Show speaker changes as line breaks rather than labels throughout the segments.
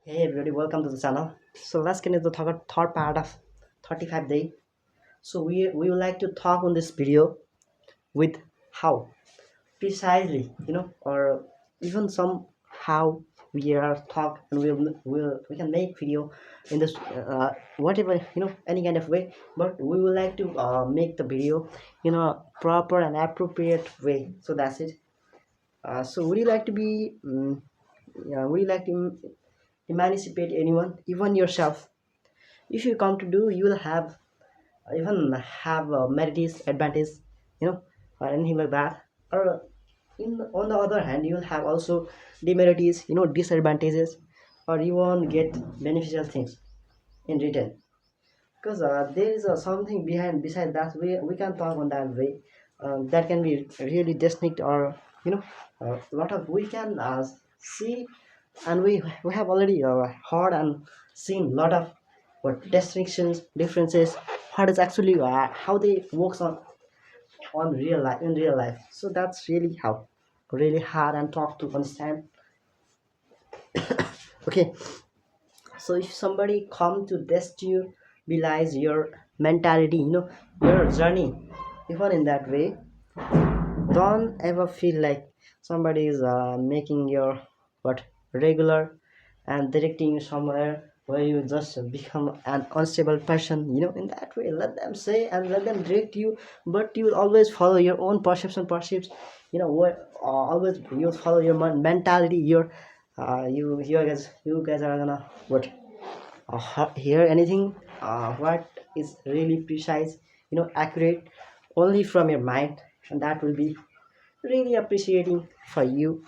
Hey everybody, welcome to the channel. So let's get into the third part of 35 day. So we would like to talk on this video with how precisely, or even somehow we are talk and we can make video in this whatever any kind of way. But we would like to make the video in a proper and appropriate way. So that's it. So would you like to be? Yeah, would you like to emancipate anyone, even yourself? If you come to do, you will have even have merities advantage, you know or anything like that. Or in on the other hand, you will have also demerities, disadvantages, or you won't get beneficial things in return. Because there is something behind beside that. We can talk on that way. That can be really distinct, or a lot of we can see. And we have already heard and seen a lot of what distinctions, differences, what is actually how they works on real life, in real life. So that's really how really hard and tough to understand. Okay, so if somebody come to destabilize your mentality, your journey, even in that way, don't ever feel like somebody is making your what regular and directing you somewhere where you just become an unstable person. In that way, let them say and let them direct you, but you will always follow your own perception perceives. What always you'll follow your mentality, your you guys are gonna what hear anything what is really precise, accurate only from your mind, and that will be really appreciating for you.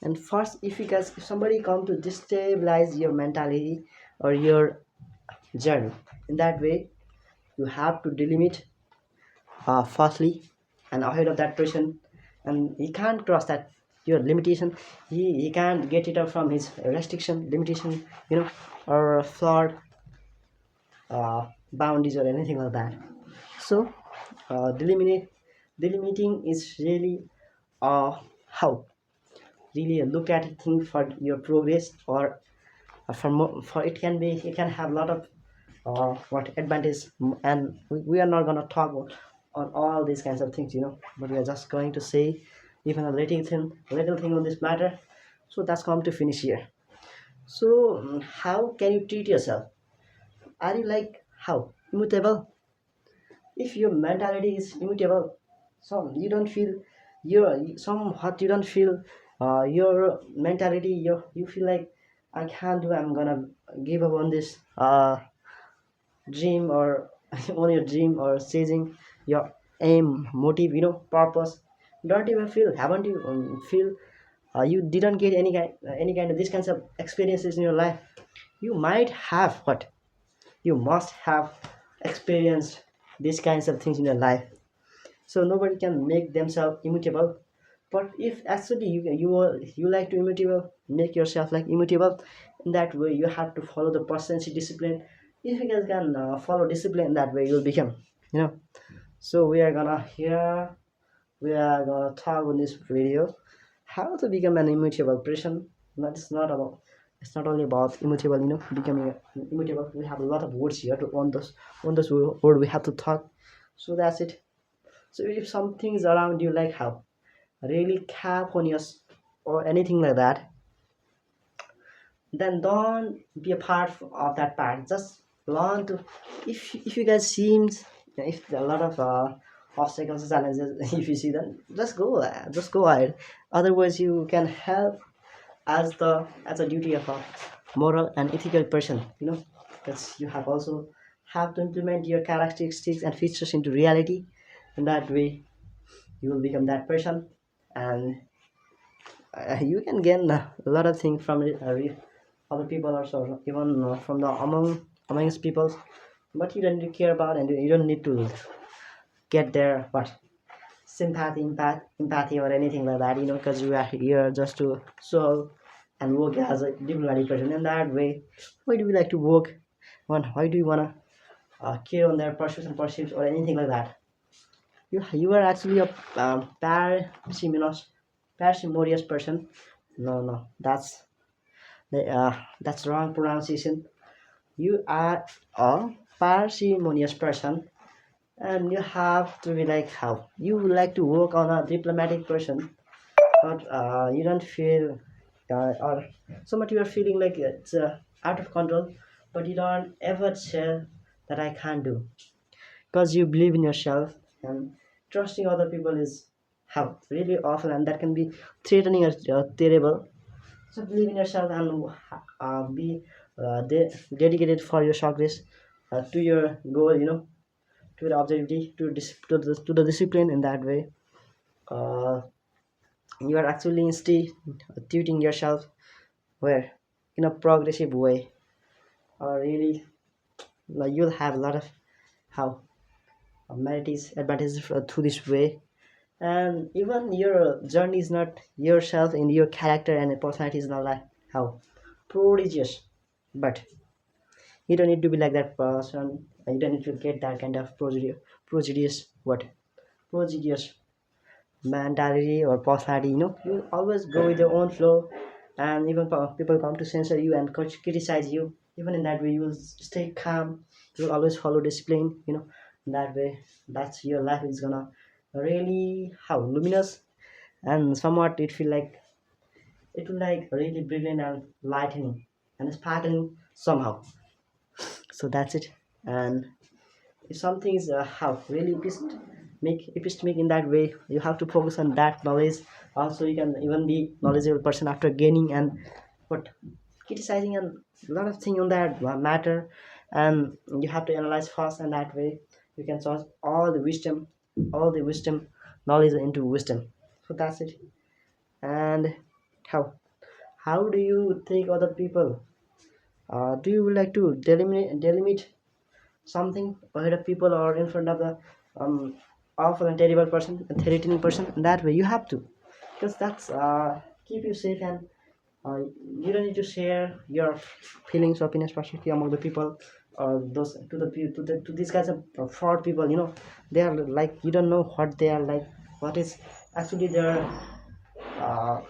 And first, if somebody come to destabilize your mentality or your journey, in that way you have to delimit firstly and ahead of that person, and he can't cross that your limitation. He can't get it out from his restriction limitation, or flawed boundaries or anything like that. So delimiting is really how really look at it thing for your progress, or for it can have a lot of what advantage. And we are not going to talk on all these kinds of things, but we are just going to say even a little thing on this matter. So that's come to finish here. So how can you treat yourself? Are you like how immutable? If your mentality is immutable, so you don't feel somewhat you don't feel your mentality, you feel like I can't do, I'm gonna give up on this dream, or on your dream, or chasing your aim, motive, purpose. Don't even feel, haven't you feel you didn't get any kind of these kinds of experiences in your life? You might have what you must have experienced these kinds of things in your life. So nobody can make themselves immutable. But if actually you like to immutable, make yourself like immutable. In that way, you have to follow the percentage discipline. If you guys can follow discipline, in that way you'll become, you know so we are gonna talk in this video how to become an immutable person. It's not only about immutable, becoming immutable. We have a lot of words here to on this word we have to talk. So that's it. So if something's around you, like how really cap on your or anything like that, then don't be a part of that part. Just learn to, if you guys seems, if there are a lot of obstacles and challenges, if you see them, just go ahead. Otherwise, you can help as a duty of a moral and ethical person. Because you have also have to implement your characteristics and features into reality. In that way, you will become that person, and you can gain a lot of things from it, other people also, even from the amongst people. But you don't really care about, and you don't need to get their what sympathy, empathy, or anything like that, because you are here just to solve and work as a diplomatic person. In that way, why do we like to work on, why do you want to care on their pursuits and pursuits or anything like that? You are actually a parsimonious person. No, that's That's wrong pronunciation. You are a parsimonious person, and you have to be like how you would like to work on a diplomatic person, but you don't feel or so much you are feeling like it's out of control, but you don't ever say that I can't do, because you believe in yourself, and trusting other people is how really awful, and that can be threatening or terrible. So believe in yourself and be dedicated for your success, to your goal, to the objectivity, to the discipline. In that way, uh, you are actually instituting yourself where in a progressive way, or really like you'll have a lot of how amenities advantages through this way. And even your journey is not yourself, in your character and personality is not like how prodigious, but you don't need to be like that person. You don't need to get that kind of prodigious what prodigious mentality or personality. You always go with your own flow, and even people come to censor you and criticize you, even in that way you will stay calm. You will always follow discipline. In that way, that's your life is gonna really how luminous, and somewhat it will like really brilliant and lightening and sparkling somehow. So that's it. And if something is how really epistemic in that way, you have to focus on that knowledge. Also, you can even be knowledgeable person after gaining and what criticizing and a lot of thing on that matter. And you have to analyze fast, and that way you can source all the wisdom knowledge into wisdom. So that's it. And how do you take other people? Do you like to delimit something ahead of people or in front of the um, awful and terrible person, a threatening person? In that way, you have to, because that's keep you safe, and you don't need to share your feelings, opinions, perspective among the people, or those to these guys of fraud people. They are like you don't know what they are like, what is actually their uh,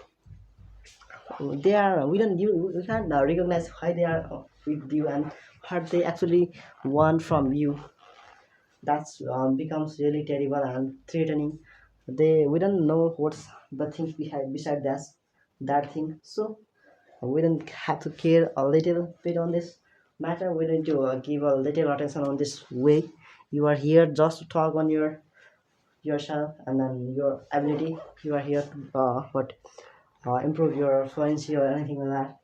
they are we don't you can't recognize why they are with you and what they actually want from you. That's becomes really terrible and threatening. We don't know what's the things behind beside that thing. So we don't have to care a little bit on this matter. We need to give a little attention on this way. You are here just to talk on yourself and then your ability. You are here to what improve your fluency or anything like that.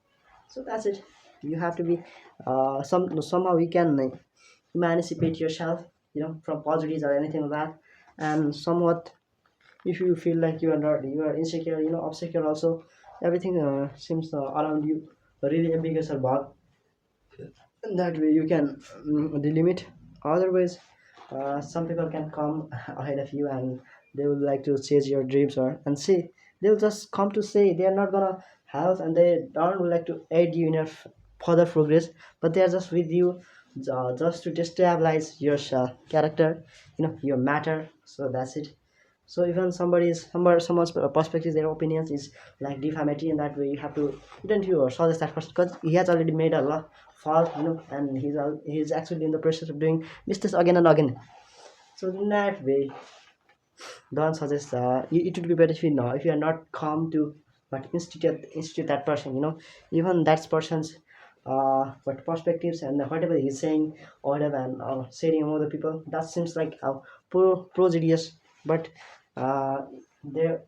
So that's it. You have to be somehow you can emancipate yourself, from positives or anything like that. And somewhat, if you feel like you are insecure, obsecure also, everything seems around you really ambiguous about. And that way you can delimit. Otherwise, some people can come ahead of you and they would like to chase your dreams or and see. They'll just come to say they are not gonna help and they don't like to aid you in your further progress, but they are just with you just to destabilize your character, your matter. So that's it. So even someone's perspective, their opinions is like defamatory in that way. You have to you don't you suggest that person because he has already made a lot fault, and he's actually in the process of doing mistakes again and again. So in that way, don't suggest. It would be better if you know if you are not calm to but institute that person. Even that person's what perspectives and whatever he's saying or whatever and sharing among the people, that seems like prodigious, but uh,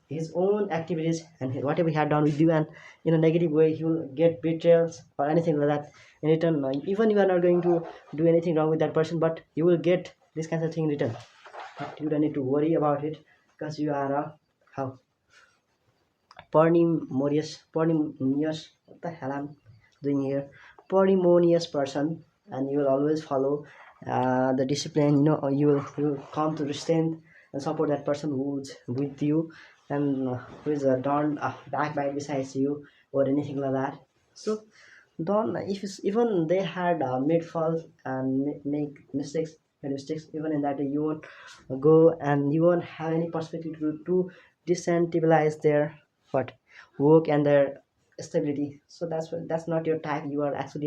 his own activities and whatever he had done with you and in a negative way he will get betrayals or anything like that in return. Even you are not going to do anything wrong with that person, but you will get this kind of thing in return. But you don't need to worry about it because you are a how parsimonious what the hell I'm doing here, parsimonious person, and you will always follow the discipline. Or you will come to the strength and support that person who's with you and who is don't backbite besides you or anything like that. So don't even they had made faults and make mistakes even in that you won't go and you won't have any perspective to destabilize their what work and their stability. So that's not your type. You are actually a